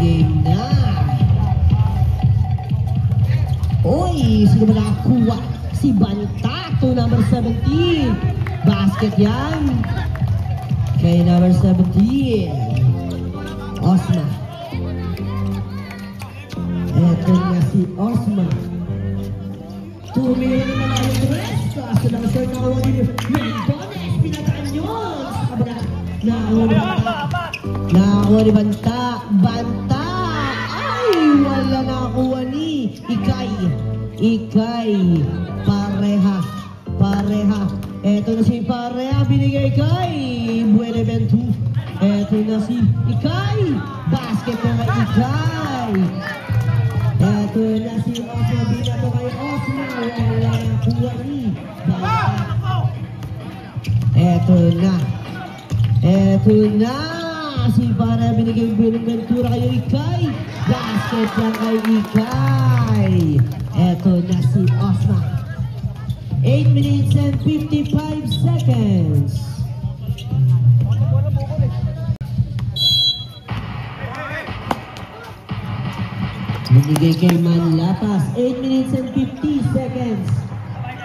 Game na. Uy, sino ba nakakuha? Si Banta to number 17. Basket yan. Kay number 17. Osma. Eto na si Osma. 2 minutes na mga tres. Kaso lang sir nakawa din yung Mendones. Pinataan yun. Sa kabila. Nakakuha ni Banta. Nakakuha ni Banta. Banta. Ay, wala nakakuha ni Ikay. Ikay. Pareha. Pareha. Eto na si Pareha. Binigay kay Buenaventura. Eto na si Ikay. Basket na kay Ikay. Eto na si Osma. Binato kay Osma. Wala nakuha ni Banta. Eto na. Eto na. Si Pareha binigay Buenaventura kay Ikay. Basket lang kay Ikay. Eto na si Osma. 8 minutes and 55 seconds. Binigay kay Manlapas. 8 minutes and 50 seconds.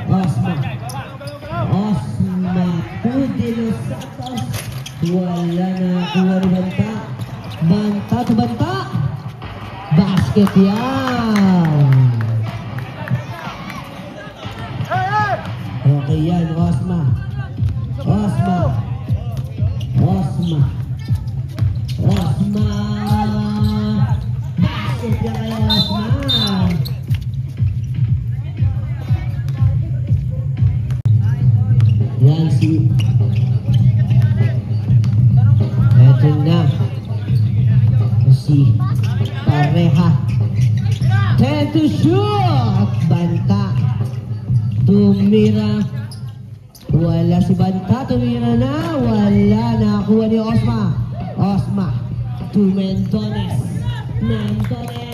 Osma. Osma. De Los Santos. Wala na kuha ni Banta. Banta to Banta. Basket yan. Okay yan, Osma. Osma. Osma. Osma. Basket yan kay Osma. Yan si... Eto na. Si Pareha. 10 to shoot. Banta. Tumira. Wala si Banta. Tumira na. Wala. Nakakuha ni Osma. Osma. To Mendones. Mendones.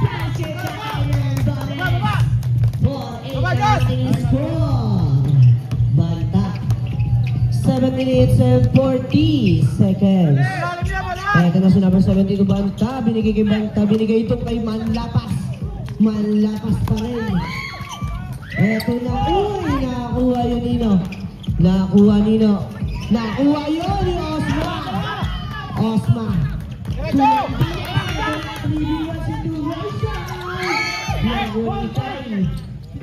Basket na Mendones. 4-8 score. Banta. 7 minutes and 40 seconds. Ito na si number 72 Banta. Binigay kay Banta. Binigay ito kay Manlapas. Manlapas pa rin. Ito na. Uy, nakakuha yun Nino. Nakakuha Nino. Nakakuha yun ni Osma. Osma. Nakakuha ni Kay.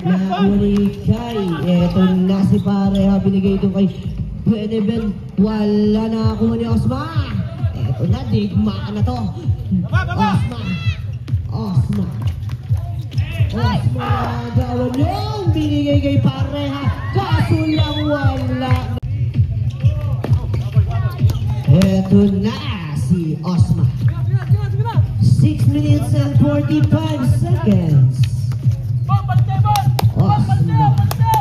Nakakuha ni Kay. Ito na si Pareha. Binigay ito kay Buenaventura. Wala nakakuha ni Osma. Ito na, digmaan na to. Osma. Osma. Osma. Gawan yung binigay kay Pareha. Kaso lang wala. Ito na si Osma. 6 minutes and 45 seconds. Osma.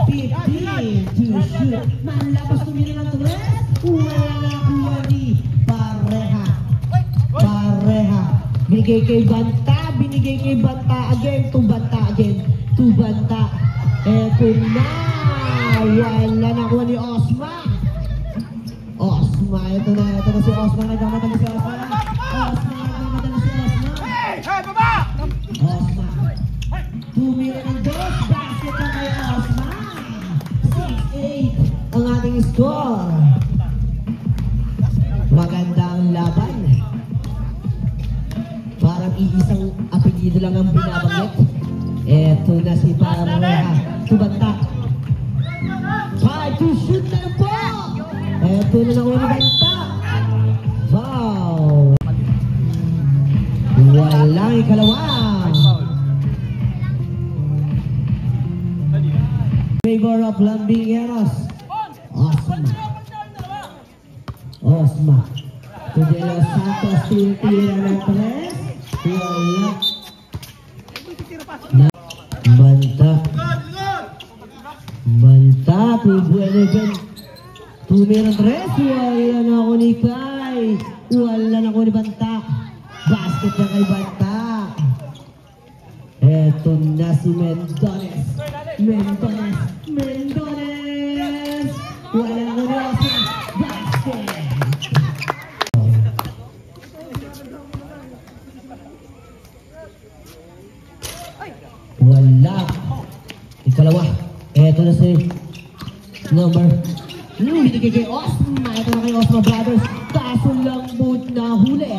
15 to shoot. Manlapas tumira ng tres. Wala nakuha ni Pareha. Pareha. Binigay kay Banta. Binigay kay Banta. Again. To Banta. Again. To Banta. Eto na. Wala nakuha ni Osma. Osma. Ito na. Ito na si Osma. Nagkamatali si Osma. Osma. Nagkamatali si Osma. Osma. Tumira ng dos. Basket na kay Osma. 6-8 ang ating score. Magandang laban. Parang iisang apelido lang ang binabanggit. Eto na si Pareha. Tubanta. 5 to shoot na po. Eto na nakuha ni Banta. Wow. Walang ikalawang. Favor of Lambineros. Osma. Osma. To De Los Santos. Tira ng tres. Wala. Banta. Banta. To Buenaventura. Tumira ng tres. Wala na ako ni Kay. Wala na ako ni Banta. Basket na kay Banta. Eto na si Mendones. Mendones. Mendones. Wala na ako ni Osma. Basket. dalawa. Eto na si number. Binigay kay Osma. Ito na kay Osma Brothers. Kaso lang mood na huli.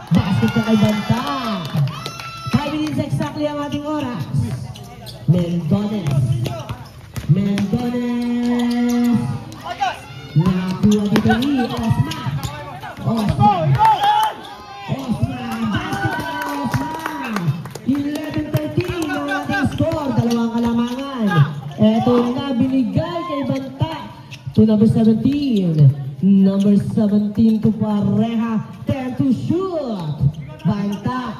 Basket na kay Banta. 5 minutes exactly ang ating oras. Mendones. Nakakuha dito ni Osma. Basket na Osma. 11-13 ang ating score. Dalawang kalamangan. Ito na binigay kay Banta. To number 17. Number 17 to Pareha. 10 to shoot. Banta.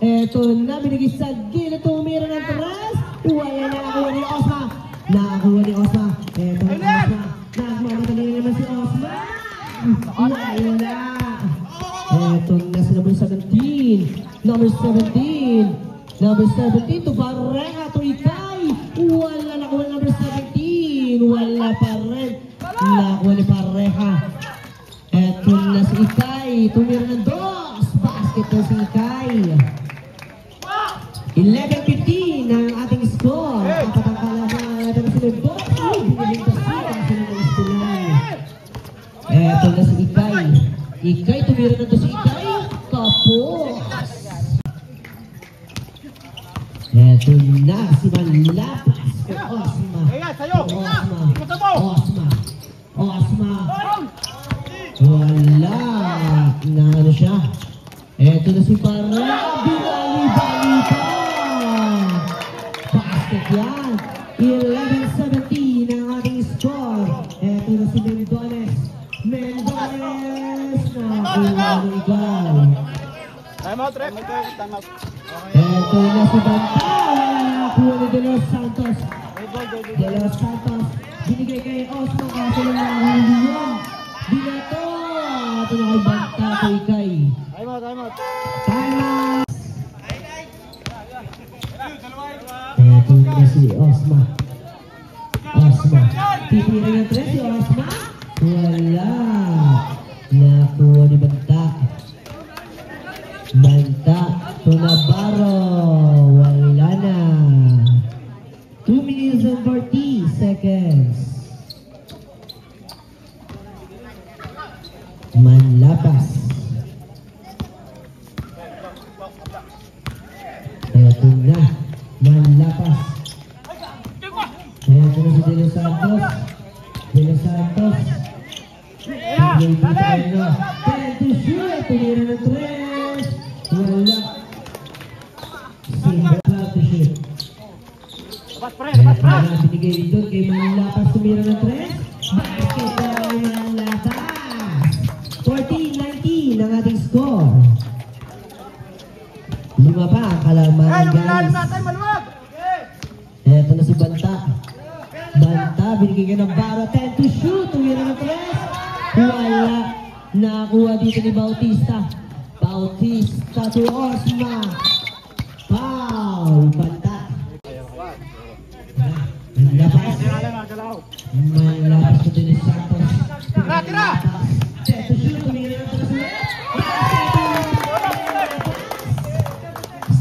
Ito na binigay sa gilid. Tumira ng tres. Wala na nakakuha ni Osma. Ito na Osma. Nagmamadali naman si Osma. Wala na. Ito na si number 17. Number 17 to Pareha. To Ikay. Wala nakuha ni number 17. Wala pa rin. Nakuha ni Pareha. Ito na si Ikay. Tumira ng dos. Basket na si Ikay. 11-15 ang ating score. Apat ang kalamangan natin si Lebon. Biniligtas ang sinunod istilan. Ito na si Ikay. Ikay, tumira na to si Ikay. Kapos. Ito na si Manlapas. Osma. Wala. Na ano siya. Ito na si Pareha. Binali-bali pa. Basket yan. 11-17 ang ating score. Ito na si Mendones. Nakuha ni Ikay. Time out, ref. Time out. Ito na si Banta. Nakuha ni De Los Santos. Binigay kay Osma. Kaso lang nakahuli yun. Binato. Ito na kay Banta kay Ikay. Time out. Ito na si Osma. Titira yung tres si Osma. Wala. Nakuha ni Banta. To Navarro. Wala na. 2 minutes and 40 seconds. Manlapas. Ito na. Manlapas. Ito na si De Los Santos. Ito na. 10 to shoot. Tumira ng tres. Wala. Single to shoot. Binigay doon kay Manlapas. Tumira ng tres. Basket na kay Manlapas. 14-19 ang ating score. 5 pa ang kalamangan, guys. Eto na si Banta. Binigay ka ng Barra. 10 to shoot. Tumira ng tres. Wala. Nakakuha dito ni Bautista to Osma. Foul. Banta. Manlapas to De Los Santos. Tira! 10 to shoot. Tumira ng tres.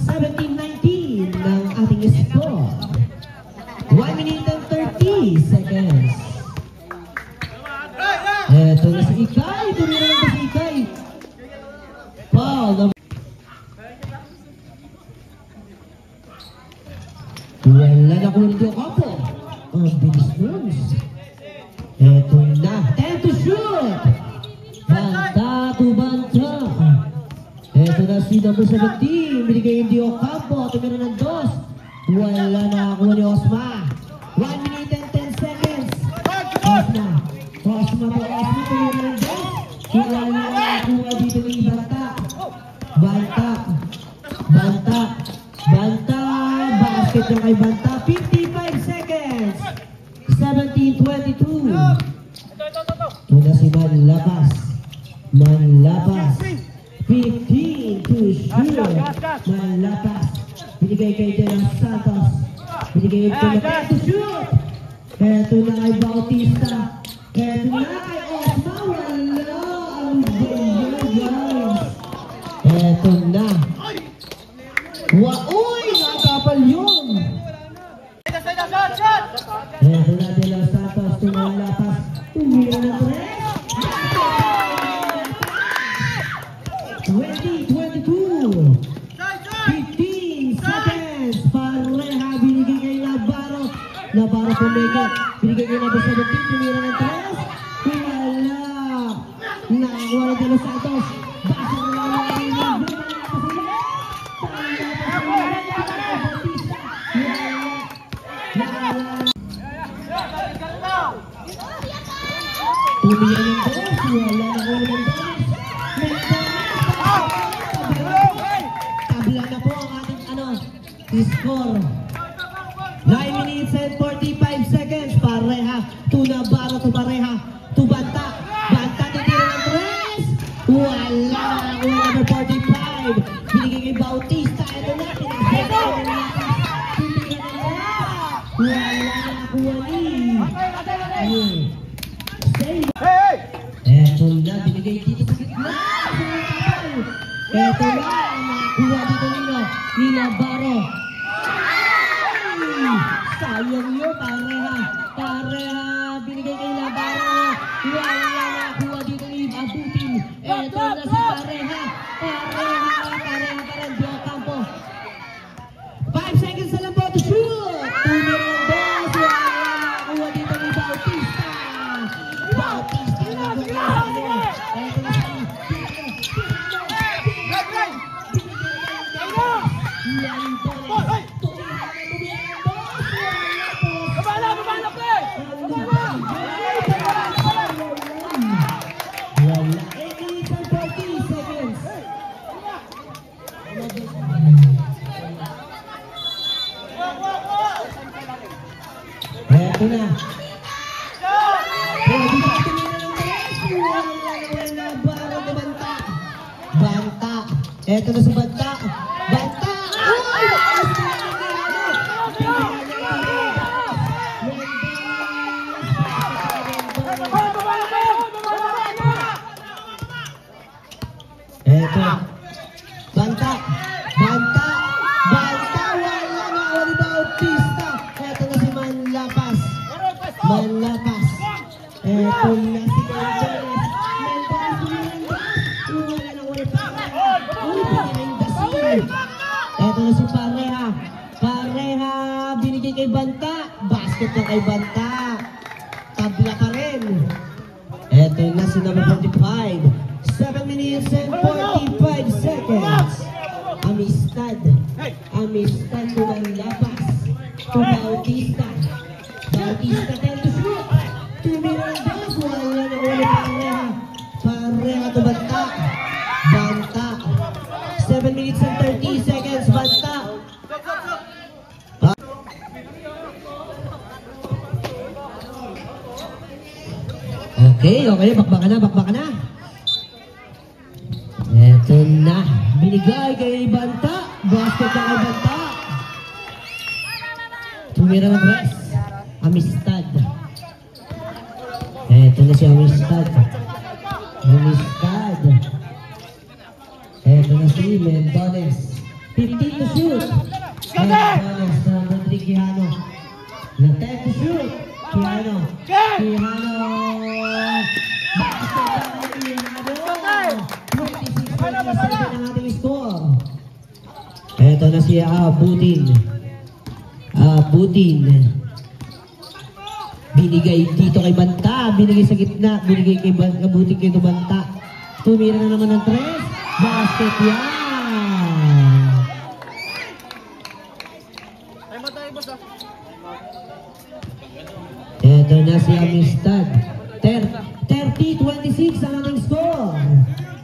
17-19 ang ating score. 1 minute and 30 seconds. Eto na si Ikay. Tumira na si Ikay. Foul. Wala na kulit yung kapo. Ang bilis nun. Eto na. 10 to shoot. Banta. Eto na si number 17. Binigay yung Dio Campo. Tumira ng dos. Wala na nakakuha ni Osma. 1 minute and 10 seconds. Osma tumira ng dos. Wala na nakakuha dito ni Banta. Basket na kay Banta. 55 seconds. 17-22. Ito na si Manlapas. 15 to shoot. Manlapas. Binigay kay De Los Santos. Binigay kay to shoot. Eto na kay Bautista. Eto na kay Osma. Wala. Ang ganda, guys. Eto na. Uy! Nakapal yun. Malapas. Tumira ng tres. 20-22. 15 seconds. Pareha. Binigay kay Navarro. Navarro pumigil. Binigay kay Navarro 17. Tumira ng tres. Wala. Nakakuha ng De Los Santos. Basa na lang ang mga tumira ng tres. Wala na ulo ng tres. Tabla na po ang ating score. 9 minutes and 45 seconds. Pareha. To Navarro, to Pareha. To Banta. Banta titira ng tres. Wala. Number 45. Binigay kay Bautista. Ito na. Tumira ng tres. Wala. Nakuha ni. Save. Eto na. Binigay dito sa gitna. Eto na. Nakuha dito ni Navarro. Sayang yun, Pareha. Pareha, binigay kay Navarro. Wala nakuha dito ni Abutin. Eto na si Pareha. Pareha pa rin, Diocampo. 5 seconds na lang po to shoot. Tumira ng boss. Wala nakuha dito ni Bautista. Bautista na Eto na si Eto na. Pwede ba tumira ng tres? Wala Navarro na Banta. Banta. Eto na si Banta. Banta! Uy! Eto. Banta. Banta. Banta. Wala na ni Bautista. Eto na si Manlapas. Manlapas. Eto na si Gonzales. Wala na ulit pa. Uy, pinag-dasin. Eto na si Pareha. Pareha. Binigay kay Banta. Basket na kay Banta. Tabla pa rin. Eto na si number 45. 7 minutes and 45 seconds. Amistad. Amistad to Manlapas. To Bautista. Bautista tell to shoot. Tumira ng dos. Wala na ulit Pareha. Pareha to Banta. Banta. 7 minutes and 30 seconds. Banta. Okay. Bakbaka na. Eto na. Binigay kay Banta. Basket na kay Banta. Tumira ng tres. Amistad. Eto na si Amistad. Amistad. Eto na si Mendones. 15 to shoot. Mendones na Rodrigo Quijano. Na 10 to shoot. Quijano. Basket na kay Quijano. 26-27 ang ating score. Eto na si Abutin. Binigay dito kay Banta. Binigay sa gitna. Binigay kay Abutin kay Banta. Tumira na naman ng tres. Basket yan. Eto na si Amistad. 30-26 ang ating score.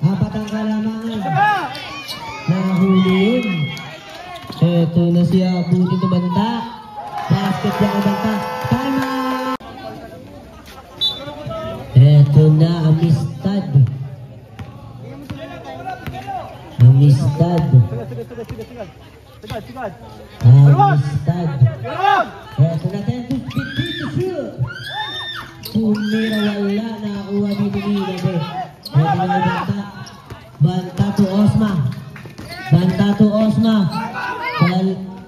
Apat ang kalamangan. Nahuli yun. Eto na si Abutin to Banta. Basket yan ang Banta. Time out! Eto na Amistad. Amistad. Eto na 10 to 15 to shoot. Tumira wala. Nakakuha dito ni Gabe. Eto na Banta. Banta to Osma. Banta to Osma.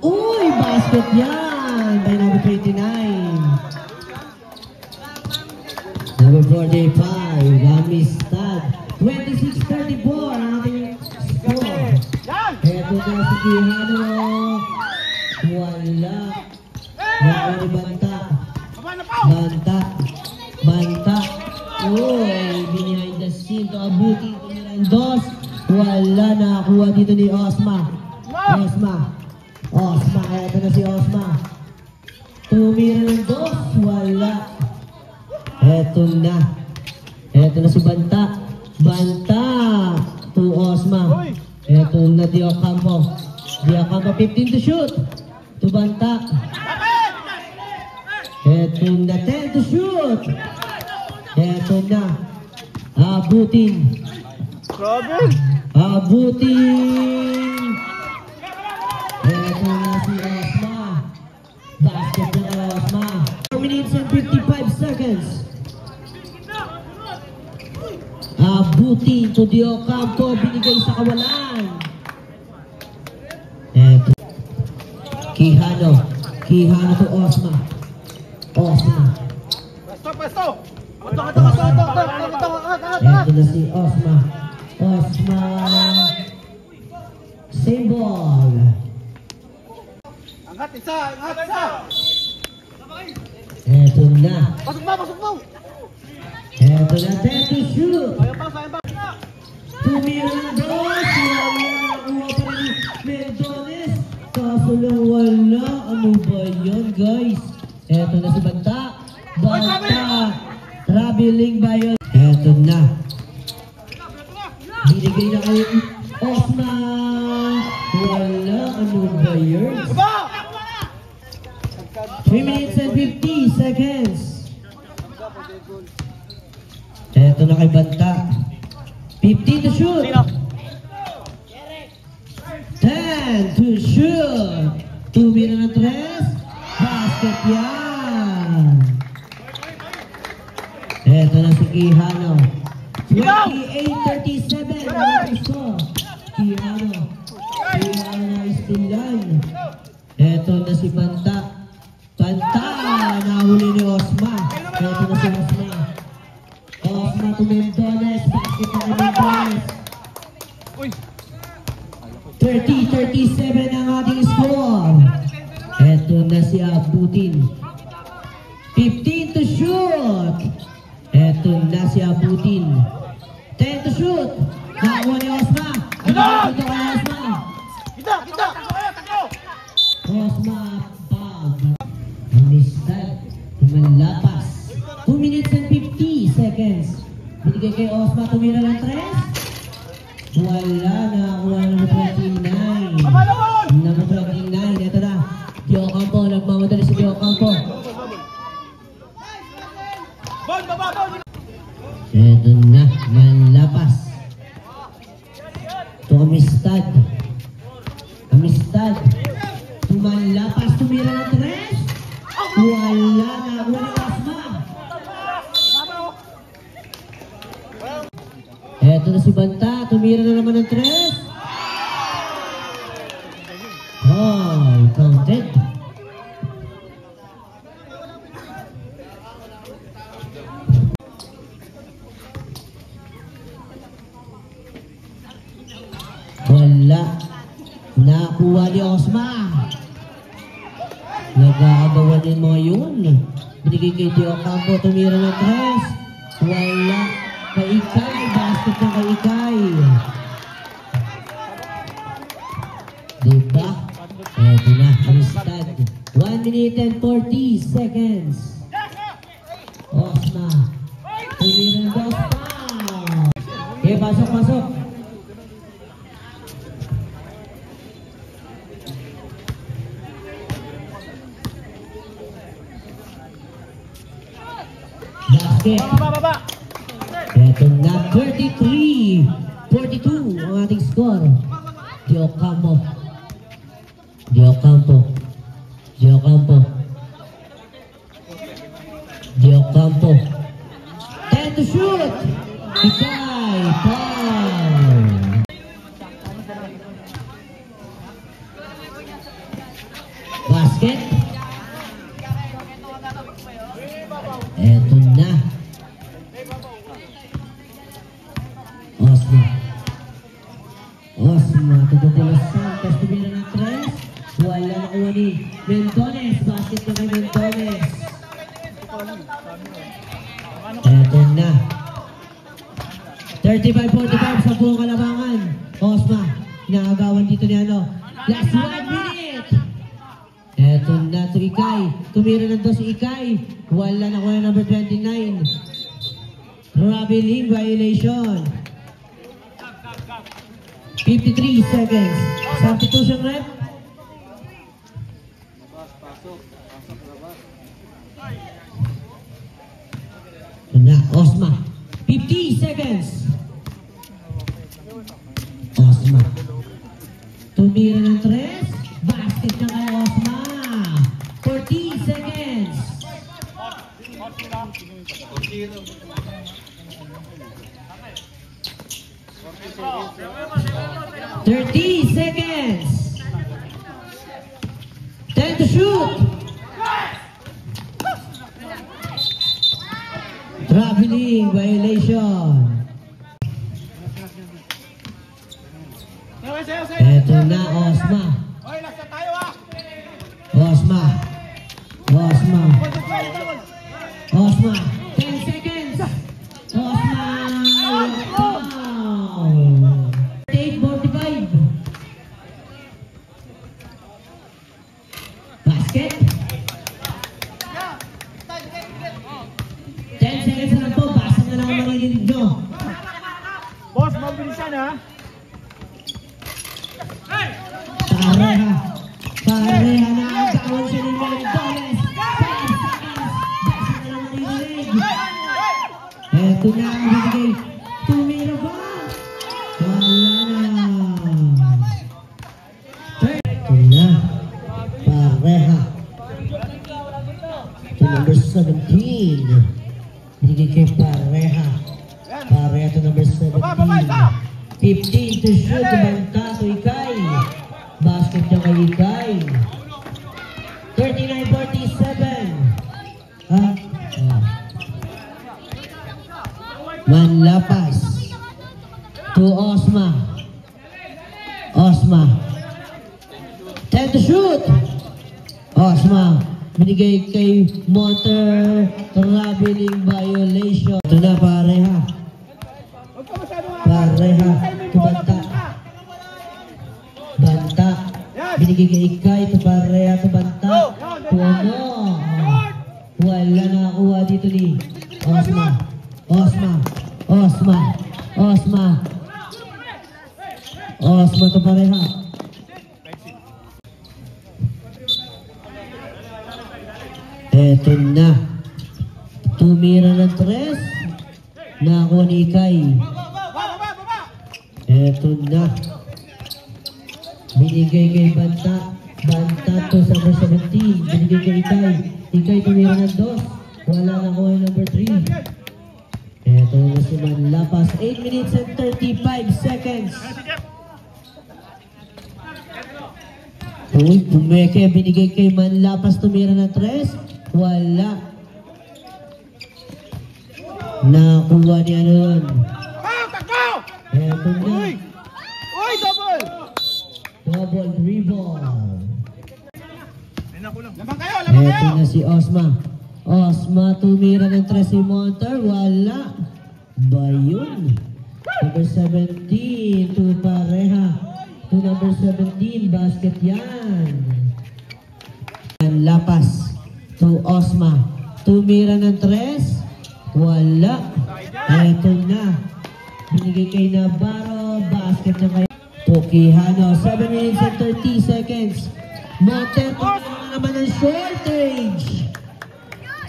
Uy! Basket yan! By number 29. Number 45, Amistad. 26-34 ang ating score. Eto na si Quijano. Wala. Wala ni Banta. Banta. Uy, behind the scene. Ito abutin ko nila ang dos. Wala, nakakuha dito ni Osma. Osma, eto na si Osma. Tumira ng dos. Wala. Eto na si Banta. To Osma. Eto na Diocampo. 15 to shoot. To Banta. Eto na 10 to shoot. Eto na. Abutin. Eto na si Osma. Basket na kay Osma. 4 minutes and 55 seconds. Abutin to Diocampo. Binigay sa kawalan. Eto. Quijano to Osma. Eto na si Osma. Same ball. Angat isa. Eto na. Pasok mo. Eto na 10 to shoot. Sayang pa. Tumira ng dos. Wala pa rin Mendones. Kaso lang wala. Ano ba yun, guys? Eto na si Banta. Traveling ba yun? Eto na. Binigay na kay Osma. Wala. Ano ba yun? 3 minutes and 50 seconds. Eto na kay Banta. 15 to shoot. 10 to shoot. Tumira ng tres. Basket yan. Eto na si Quijano. 28-37. Quijano na istilan. Eto na si Banta. Nahuli ni Osma. Eto na si Osma. Osma to Mendones. Basket na ni Mendones. 30-37 ang ating score. Eto na si Abutin. 15 to shoot. Eto na si Abutin. 10 to shoot. Nakakuha ni Osma. Dito kay Osma. Kita. Osma bag. Amistad. Manlapas. 2 minutes and 50 seconds. Binigay kay Osma. Tumira ng tres. Wala. Nakakuha ng 29. Number 29. Ito na. Diocampo. Nagmamadali si Diocampo. Eto na. Manlapas. To Amistad. Manlapas. Tumira ng tres. Wala. Nakakuha ni Osma. Eto na si Banta. Tumira na naman ng tres. Counted. Wala. Nakuha ni Osma. Nag-aagawan yung mga yun. Binigay kay Diocampo. Tumira ng tres. Wala. Kay Ikay. Basket na kay Ikay. Diba? Eto na. Amistad. 1 minute and 40 seconds. Osma. Tumira ng dos. Okay, pasok. Basket. Eto na. 33-42 ang ating score. Diocampo. 10 to shoot. Ikay. Foul. Basket. Eto na. Osma, tututulas Santos, tumira ng 3. Wala nakuha ni Mendones. Basket na kay Mendones. Eto na. 35-45 sa buong kalabangan. Osma, inaagawan dito ni ano. Last 1 minute. Eto na to Ikay. Tumira ng 2 si Ikay. Wala nakuha na number 29. Traveling violation. 53 seconds. Substitution rep. Na Osma. 50 seconds. Osma. Tumira ng 3. Basket na kay Osma. 14 seconds. 30 seconds. 10 to shoot. Traveling violation. Eto na Osma. Osma. Osma. Osma. 10 seconds. Osma. Foul. 8:45. Basket. 10 seconds na lang to. Basa na lang ang maririnig nyo. Boss, mabilisan ha. Pareha. Pareha na ang tawag siya ni Mendones. 5 seconds. Basa na lang maririnig. Eto na ang bibigay. Tumira ba? Wala na. Eto na. Pareha. To number 17. Binigay kay Pareha. Pareha to number 17. 15 to shoot. Banta to Ikay. Basket niya kay Ikay. 39-47. Manlapas to Osma. Osma. 10 to shoot. Osma. Binigay kay Monter. Traveling violation. Ito na Pareha. Pareha to Banta. Banta. Binigay kay Ikay to Pareha to Banta. To ano? Wala na nakuha dito ni Osma. Osma. Osma. Osma. Osma to Pareha. Eto na. Tumira ng 3. Nakuha ni Ikay. Eto na. Binigay kay Banta. Banta to sa number 17. Binigay kay Ikay. Ikay tumira ng 2. Wala nakuha yung number 3. Eto na si Manlapas. 8 minutes and 35 seconds. Uy, Pumeke. Binigay kay Manlapas tumira ng 3. Wala. Nakuha niya nun. Eto na. Uy, double! Double dribble. Lamang kayo, lamang Eto kayo! na si Osma. Osma tumira ng 3 si Monter. Wala. Ba yun? Number 17 to Pareha. To number 17. Basket yan. Lapas to Osma. Tumira ng 3. Wala. Eto na. Binigay kay Navarro. Basket na kay Pokihano. 7 minutes and 30 seconds. Monter tumira na naman ng shortage.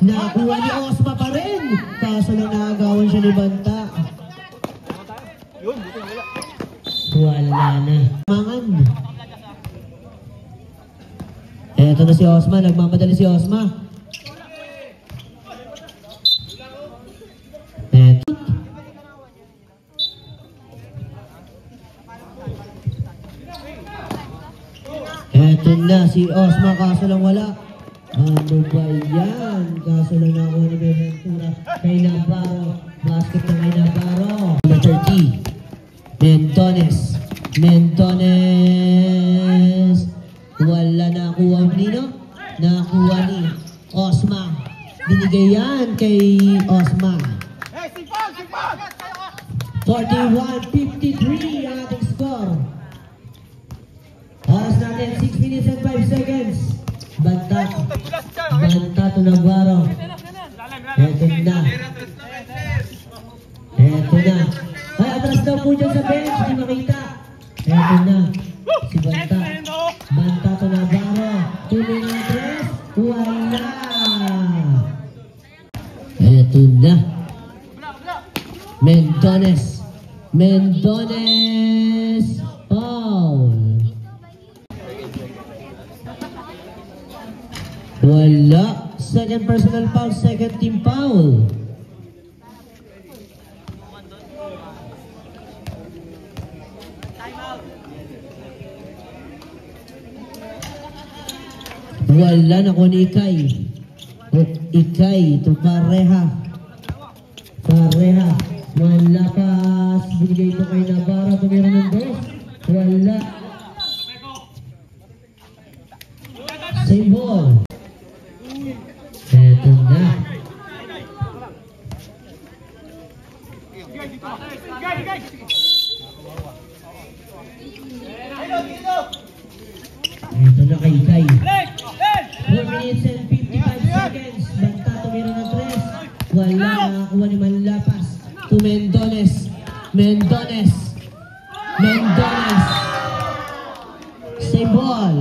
Nakuha ni Osma pa rin. Kaso lang nakagawan siya ni Banta. Yun, buti wala. Wala na. Mangan. Eto na si Osma. Nagmamadali si Osma. Eto. Eto na si Osma. Kaso lang wala. Ano ba yan? Kaso lang nakuha ni Ventura kay Navarro. Basket na kay Navarro. Number 30. Mendones. Mendones. Wala nakuha nino. Nakuha ni Osma. Binigay yan kay Osma. Hey, sipag! Sipag! 41-53 ang ating score. Oras natin 6 minutes and 5 seconds. Banta to Navarro. Eto na. Eto na. Ay, atras daw po dyan sa bench. Hindi makita. Eto na. Si Banta. Banta to Navarro. Tuloy ng tres. Wala. Eto na. Mendones. Mendones. Foul. Wala. Second personal foul, second team foul. Wala na ko ni Ikay. Ikay, ito pareha. Pareha. Malakas. Binigay ito kay Navarro. Tumira ng dos. Wala. Same ball. Eto na. Eto na kay Ikay. 4 minutes and 55 seconds. Banta tumira ng tres. Wala nakakuha ni Manlapas. To Mendones. Mendones. Mendones. Same ball.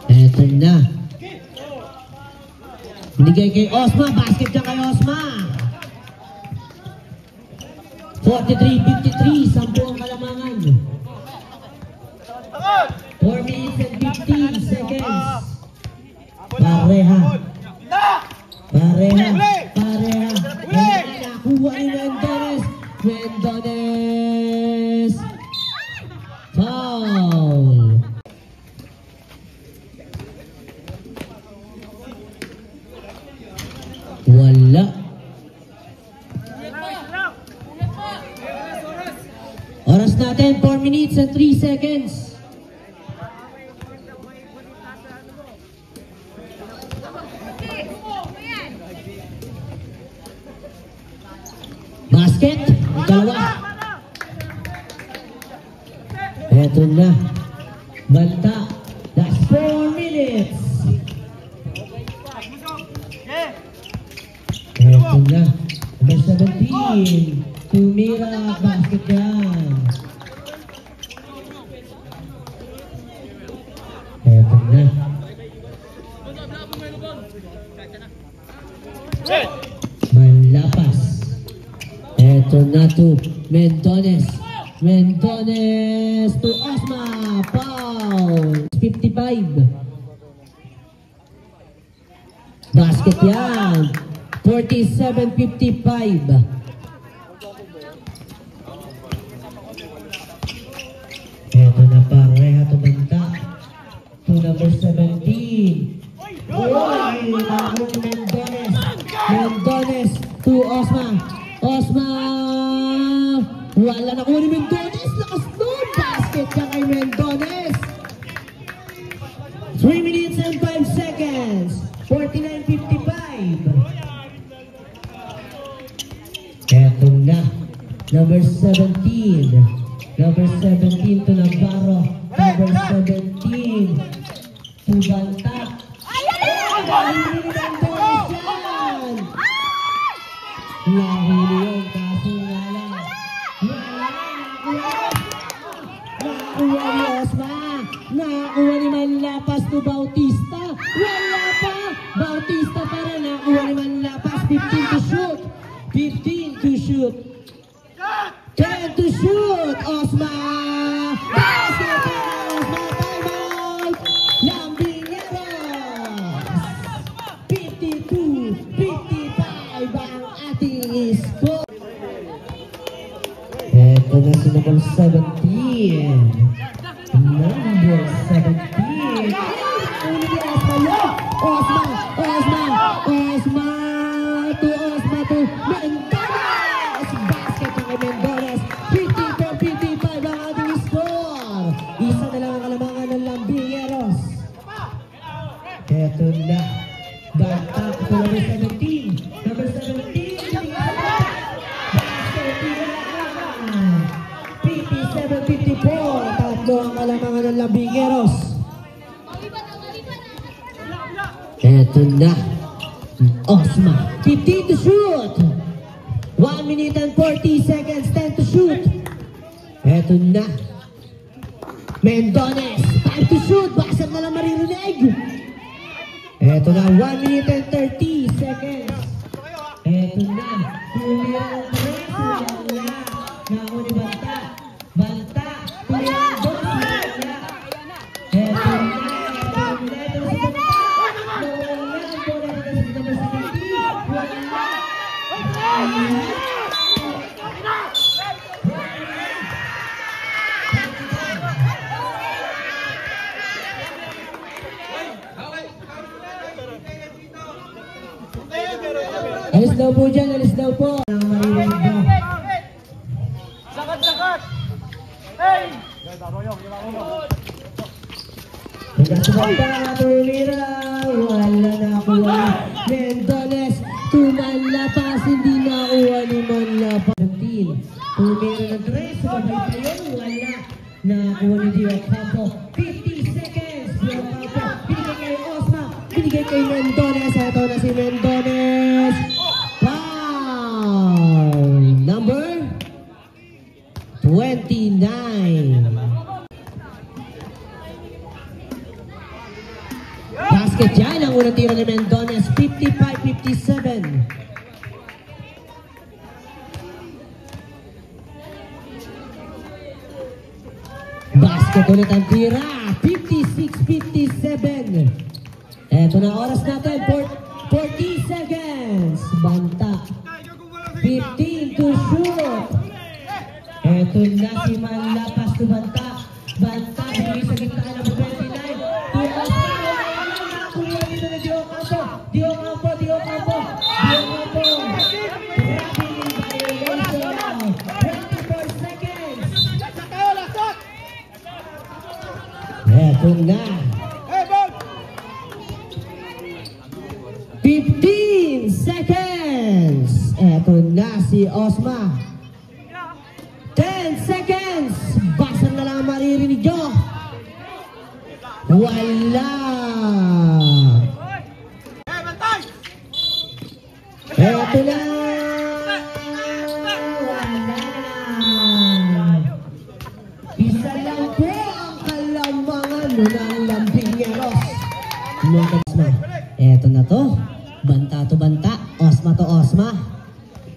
Eto na. Binigay kay Osma. Basket niya kay Osma. 43-53. 10 ang kalamangan. 4 minutes and 15 seconds. Pareha. Pareha. Pareha. Nakuha ni Mendones. Mendones. Foul. Wala. Oras natin 4 minutes and 3 seconds. Basket, dalawa. Eto na. Banta. Last 4 minutes. Eto na. Number 17. Tumira. Basket yan. Eto na. Manlapas. Eto na to Mendones. Mendones to Osma. Foul. 55. Basket yan. 47-55. Eto na pareha to Banta. To number 17. Oy! Ako ni Mendones. Mendones to Osma. Osma! Wala na kuha ni Mendones. Lakas doon. Basket siya kay Mendones. 3 minutes and 5 seconds. 49-55. Eto na. Number 17. Number 17 to Navarro. Number 17 to Banta. Nahuli ni Mendones yan. Nahuli yun. Kaso nga lang. Nakuha ni Osma. Nakuha ni Manlapas to Bautista. Wala pa. Bautista pa rin. Nakuha ni Manlapas. 15 to shoot. 15 to shoot. 10 to shoot. Osma. Basket pa na Osma. Time out. Lambineros. 52-55 ang ating score. Eto na si number 17. Number 17. Osma. Osma. Osma. To Osma to Mendones. Basket ng Mendones. 17. Number 17. 57-54. Tatlo ang kalamangan ng Labingeros. Eto na. Osma. 15 to shoot. 1 minute and 40 seconds. 10 to shoot. Eto na. Mendones. 5 to shoot. Basag na lang maririnig. Eto na. 1 minute and 30 seconds. Eto na. Tumira ng tres. Wala. Nako ni Banta. Banta. Tumira ng dos. Wala. Eto na. Alis daw po dyan, alis daw po. Sakat! Hey! Nagkasabay tumira, wala nakuha. Mendones, tumalapas, hindi nakuha ni Manlapas. 17, tumira ng tres, sabay pa yun, wala. Nakuha ni Dio Campo. 50 seconds, Dio Campo. Binigay kay Osma, binigay kay Mendones. Ito na si Mendones. Foul! Number 29. Basket yan ang unang tira ni Mendones. 55-57. Basket ulit ang tira. 56-57. Eto na oras natin. 40 seconds. Banta. 15 to shoot. Eto na si Manlapas to Banta. Banta. Bigay sa gitna ng 29. Dio Campo. Dio Campo. Dio Campo. Dio Campo. Grabbing violation. 24 seconds. Eto na. 15 seconds. Eto na si Osma. 10 seconds. Basang na lang maririnig nyo. Wala. Eto na. Wala. Isa lang po ang kalamangan ng Labingeros. Osma. Eto na to. Banta to banta. Osma to Osma.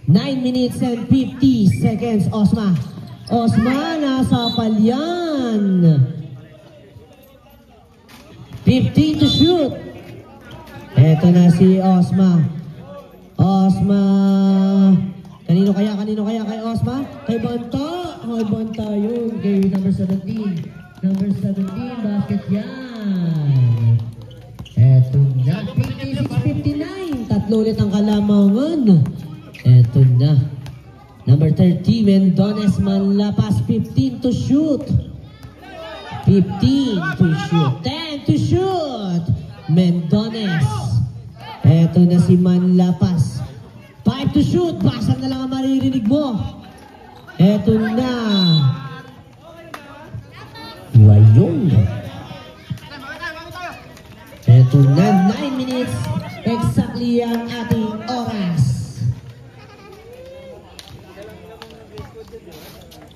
9 minutes and 50 seconds. Osma. Osma, nasa palyan. 15 to shoot. Eto na si Osma. Osma. Kanino kaya kay Osma? Kay Banta. Kay Banta yun. Kay number 17. Number 17, basket yan. Eto na. 56-59. Tatlo ulit ang kalamangan. Eto na. Number 30, Mendones. Manlapas. 15 to shoot. 15 to shoot. 10 to shoot. Mendones. Eto na si Manlapas. 5 to shoot. Basag na lang ang maririnig mo. Eto na. Wayong. Eto na. 9 minutes. Exactly ang ating oras.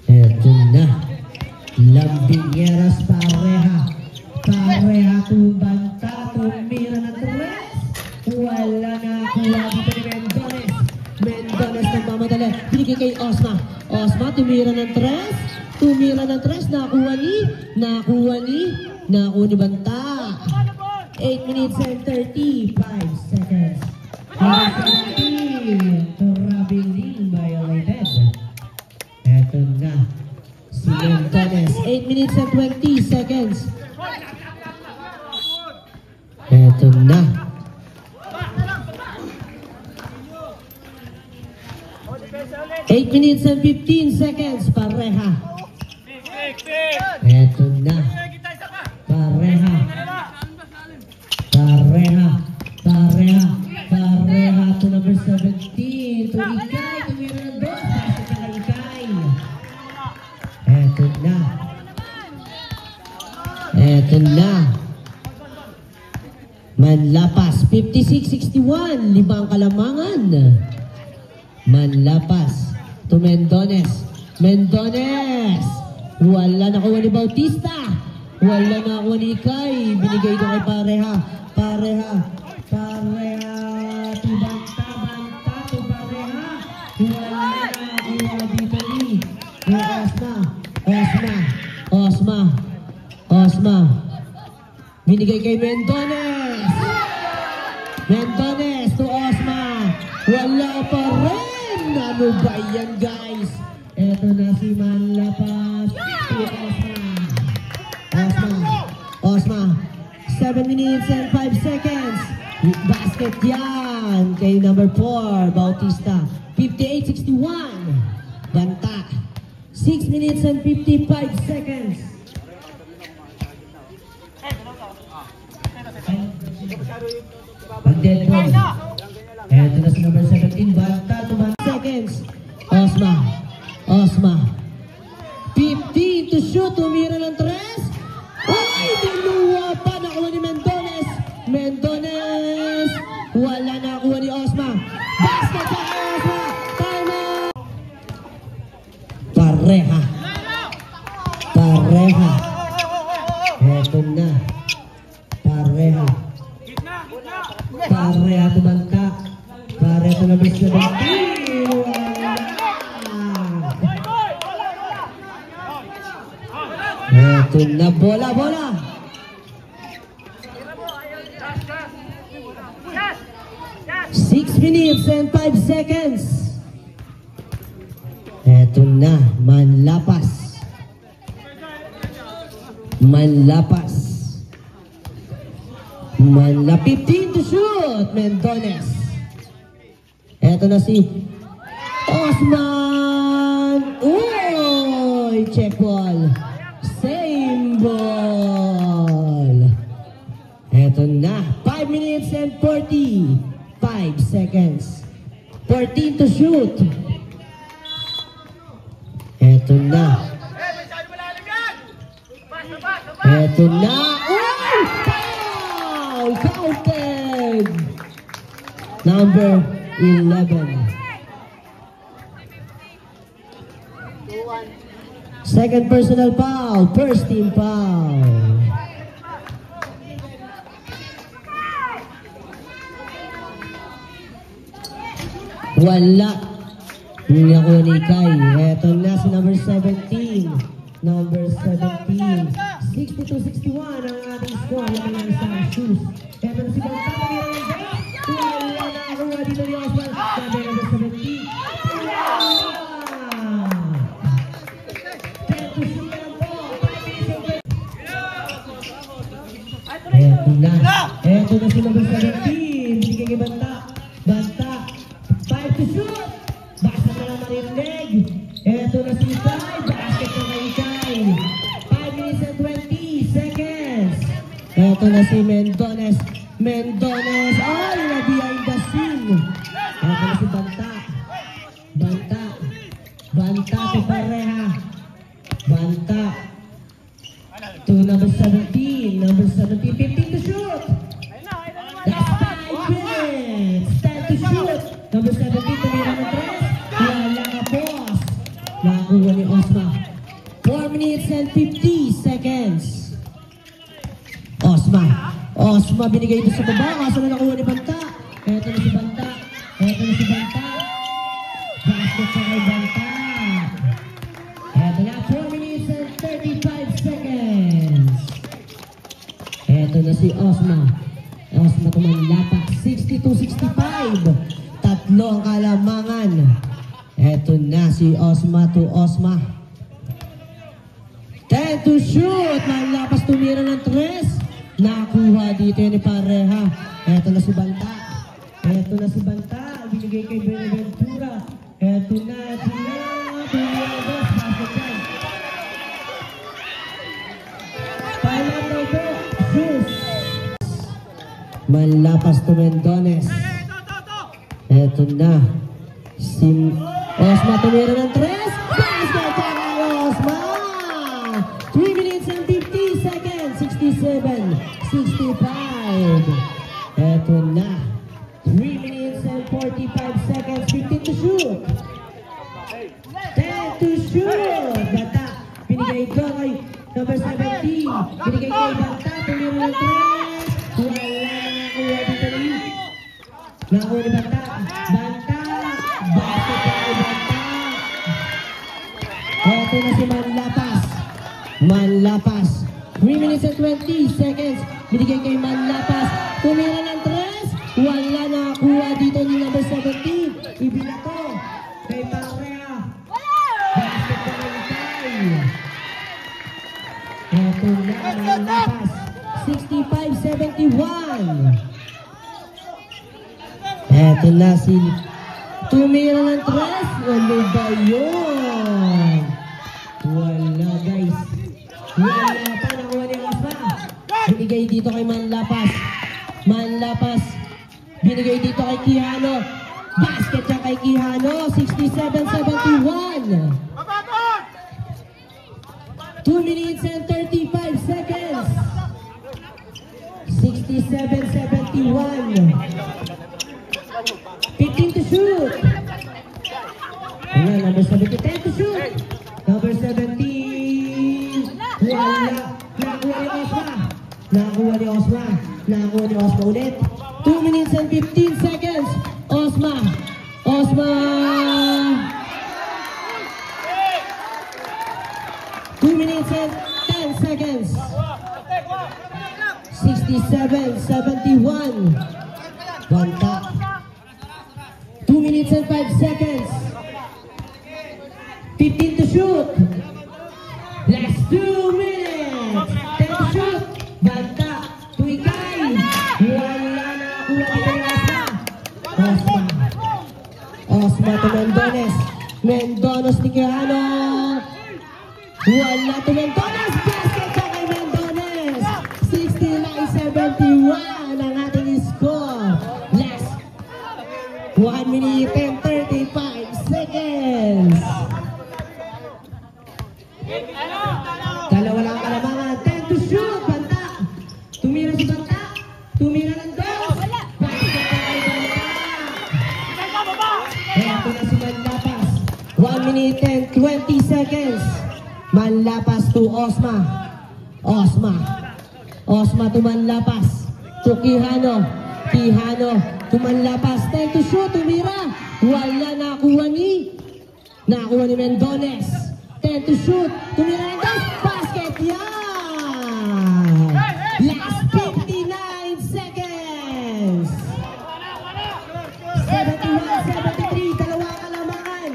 Eto na. Labingeros pareha. Pareha Banta. Tumira na tres. Wala na kuha dito ni Mendones. Mendones nagmamadali. Binigay kay Osma. Osma tumira ng tres. Tumira ng tres. Nakuha ni Banta. 8 minutes and 35 seconds. Traveling violated. Eto na. Si Mendones. 8 minutes and 20 seconds. Eto na. 8 minutes and 15 seconds. Pareha. Eto na. Pareha. Pareha. Pareha. Pareha. to number 17. To Ikay. Tumira ng dos. Pasok na kay Ikay. Eto na. Eto na. Manlapas. 56-61. 5 ang kalamangan. Manlapas. To Mendones. Mendones. Wala nakuha ni Bautista. Wala nakuha ni Ikay. Binigay ito kay Pareha. Pareha. Pareha. Banta. Banta. To Pareha. Wala nakuha dito ni Osma. Osma. Osma. Osma. Binigay kay Mendones. Mendones to Osma. Wala pa rin. Ano ba yan, guys? Eto na si Manlapas. Si Osma. Osma. Osma. 7 minutes and 5 seconds. Basket yan. Kay number 4, Bautista. 58-61. Banta. 6 minutes and 55 seconds. Pag-dead ball. Eto na si number 17. Banta to 1 seconds. Osma. Osma. 15 to shoot. Tumira ng 3. Ay! Dinuwa pa. Nakuha ni Mendones. Mendones. Wala nakuha ni Osma. Basket pa kay Osma. Time out. Pareha. Pareha. Eto na. Pareha. Pareha to Banta. Pareha to number 17. Eto na, bola, bola. Six minutes and 5 seconds. Eto na, Manlapas. Manlapas. Manla, 15 to shoot. Mendones. Eto na si Osman. Uy, check ball. Same ball. Eto na, 5 minutes and 45 seconds. 14 to shoot. Eto na. Eto na. Uy! Foul! Counted! Number 11. Second personal foul. First team foul. Wala. Nakuha ni Ikay. Eto na si number 17. Number 17. 62-61 ang ating score. Yan ang isang shoes. Eto na si Banta. Wala na nakuha dito ni Osman. Sabi number 17. Eto na. Eto na si number 17. Sige kay Banta. Banta. 5 to shoot. Basta na lang marinig. Eto na si Ikay. Basket na kay Ikay. 5 minutes and 20 seconds. Eto na si Mendones. Mendones. Ay, na behind the scene. Eto na si Banta. Banta. Banta to Pareha. Banta. To number 17. Number 17. 15 to shoot. That's 5 minutes. 10 to shoot. Number 17. Tumira ng 3. Wala ka, boss. Nakakuha ni Osma. 4 minutes and 50 seconds. Osma. Osma binigay ito sa baba. Kaso na nakuha ni Banta. Eto na si Banta. Eto na si Banta. Basket sa kay Banta. Eto na. 4 minutes and 35 seconds. Eto na si Osma. Osma tumanlapak. 62-65. Tatlo ang kalamangan. Eto na si Osma to Osma. 10 to shoot. Manlapas tumira ng 3. Nakuha dito ni Pareha. Eto na si Banta. Eto na si Banta. Binigay kay Benaventura. Eto na. Tumira ng 2. Basket yan. Final daw po. Shoot. Manlapas to Mendones. Eto na. Si Osma tumira ng 3. Basket para Osma! 3 minutes and 50 seconds. 67, 65. Eto na. 3 minutes and 45 seconds. 15 to shoot. 10 to shoot. Bata. Binigay ito kay number 17. Binigay kay Bata. Tumira ng 3. Wala na nakuha dito rin. Nakuha ni Bata. Bata. Basket kay Bata. Eto na si Manlapas. Manlapas. 3 minutes and 20 seconds. Binigay kay Manlapas. Tumira ng 3. Wala na nakuha dito ni number 17. Ibinato kay Parea. Basket kay Itay. Eto na Manlapas. 65-71. Eto na si tumira ng 3. Ano ba yun? Wala guys. Wala pa. Nakuha ni Osma. Binigay dito kay Manlapas. Manlapas. Binigay dito kay Quijano. Basket siya kay Quijano. 67-71. 2 minutes and 35 seconds. 67-71. 15 to shoot. Ayan, number 70. 10 to shoot. Number 17. Wala. Nakuha ni Osma. Nakuha ni Osma. Nakuha ni Osma ulit. 2 minutes and 15 seconds. Osma. Osma. 2 minutes and 10 seconds. 67-71. Banta. 2 minutes and 5 seconds. 15 to shoot. Last 2 minutes. 10 to shoot. Banta. Tuikay. Wala na kuha dito ng Osma. Osma. Osma to Mendones. Mendones ni Quijano. Wala to Mendones. Basket siya kay Mendones. 69-71 ang ating score. Last 1 minute and 35 seconds. Dalawa lang kalamangan. 10 to shoot. Banta. Tumira si Banta. Tumira ng 2. Basket kay Banta. Eto na si Manlapas. 1 minute and 20 seconds. Manlapas to Osma. Osma. Osma to Manlapas. To Quijano. Quijano to Manlapas. 10 to shoot. Tumira. Wala nakuha ni Mendones. 10 to shoot. Tumira ng 2. Basket yan. Last 59 seconds. 71-73. Dalawa kalamangan.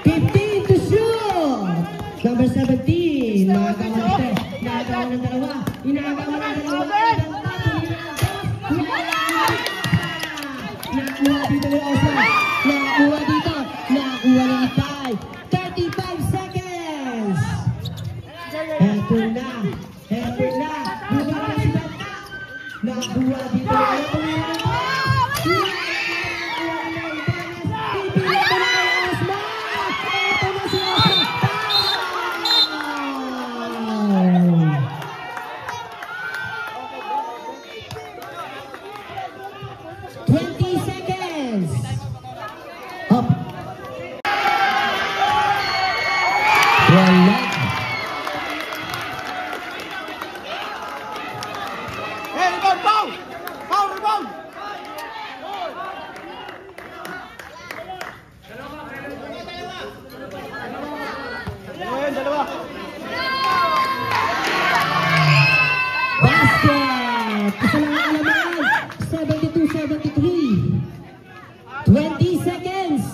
15 to shoot. Number 17. Nakagawa ng dalawa. Inagawa ng dalawa. Nakuha dito ni Osma. Nakuha dito. Nakuha ni Itay. 35 seconds. Eto na. Eto na. Buka na si Bata. Nakuha dito. Basket! Isa lang ang alaman. 72-73. 20 seconds.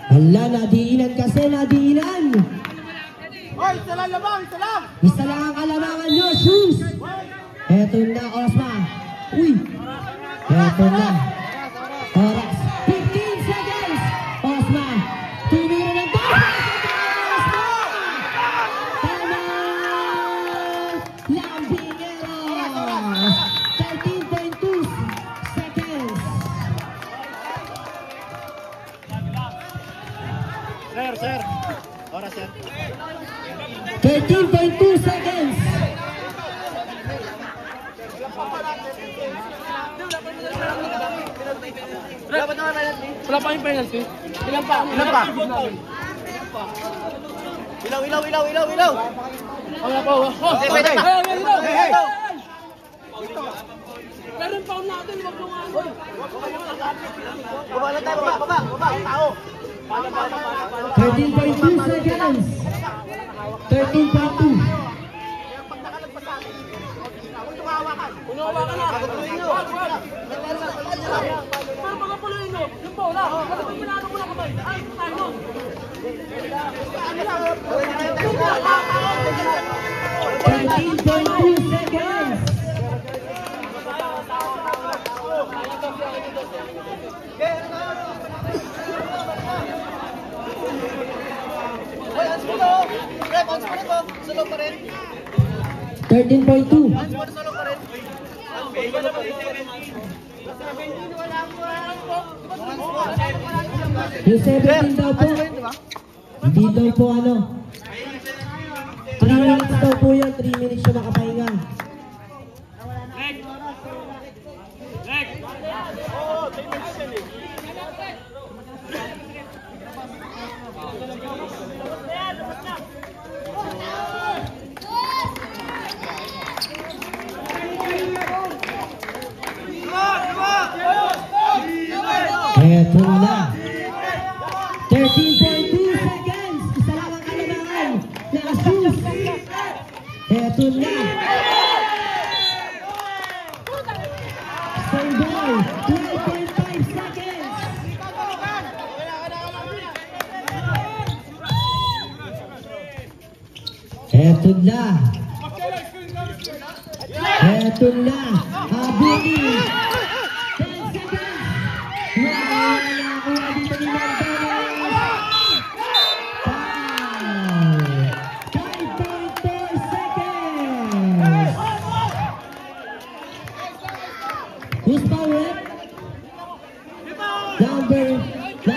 Hala, nadiinan kasi, nadiinan. Hoy, isa lang lamang, isa lang. Isa lang ang kalamangan nyo, shoes. Eto na, Osma. Uy. Eto na. Oras. 15 seconds. Osma. Tumira ng basket. Osma. Tama. Lambingero. sir. Oras, sir. 13.2 seconds. Wala pa yung penalty. Ilan pa? Ilaw. Wala pa. Pwede. Hey. Meron pa natin, wag mo nga. Baba lang tayo, baba. Tao. 13.2 seconds. 13.2. Unawa ka na. Pero pagkapuloy nyo, yung bola. Bakit yung pinano mo na kamay? Ay, tayo. 13.2 seconds. Solo pa rin. 13.2. Solo pa rin. Yung 17 daw po. Hindi daw po ano. 3 minutes daw po yan. 3 minutes siya makapahinga. Eto na. 13.2 seconds. Isa lang ang kalabangan. Naka-shoes. Eto na. Same ball. 12.5 seconds. Eto na. Eto na. Habulin. 10 seconds. Nakakuha dito ni Mardones. 5.4 seconds. Who's foul rep? Number 9.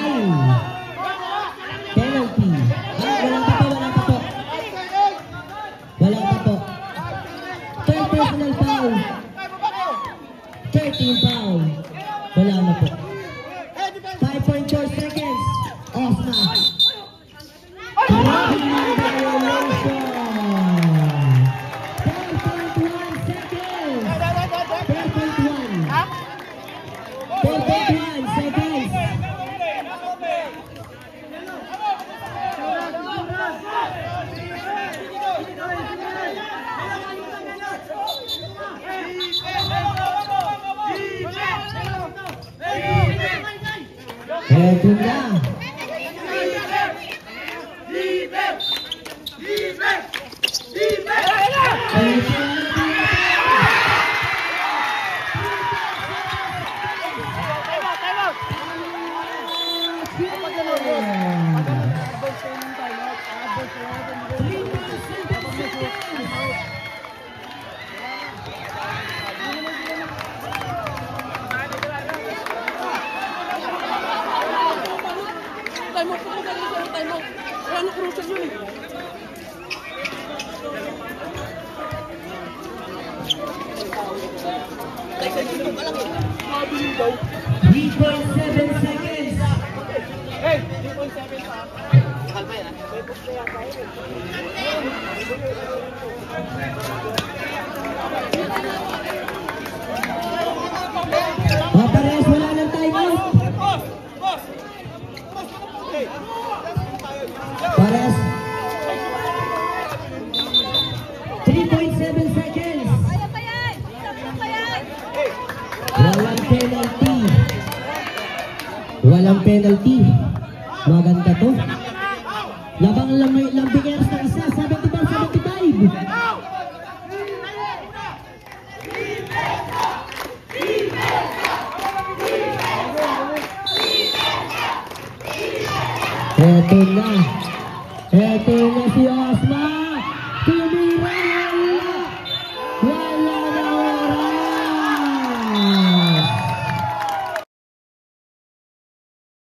Penalty. Wala pa po. Third personal foul. 13 foul. Wala na po. 5.4 seconds. Off na. Violation. 4.1 seconds. 4.1. 4.1 seconds. Eto na. Wala na crucial yun eh. Mabiling daw. 3.7 seconds. Hey! 3.7 pa. Mahal ba yan ah? Parehas wala ng timeout. Parehas. 3.7 seconds. Walang penalty. Walang penalty. Maganda to. Labang lambing airs na isa. 75-75. Eto na si Osman.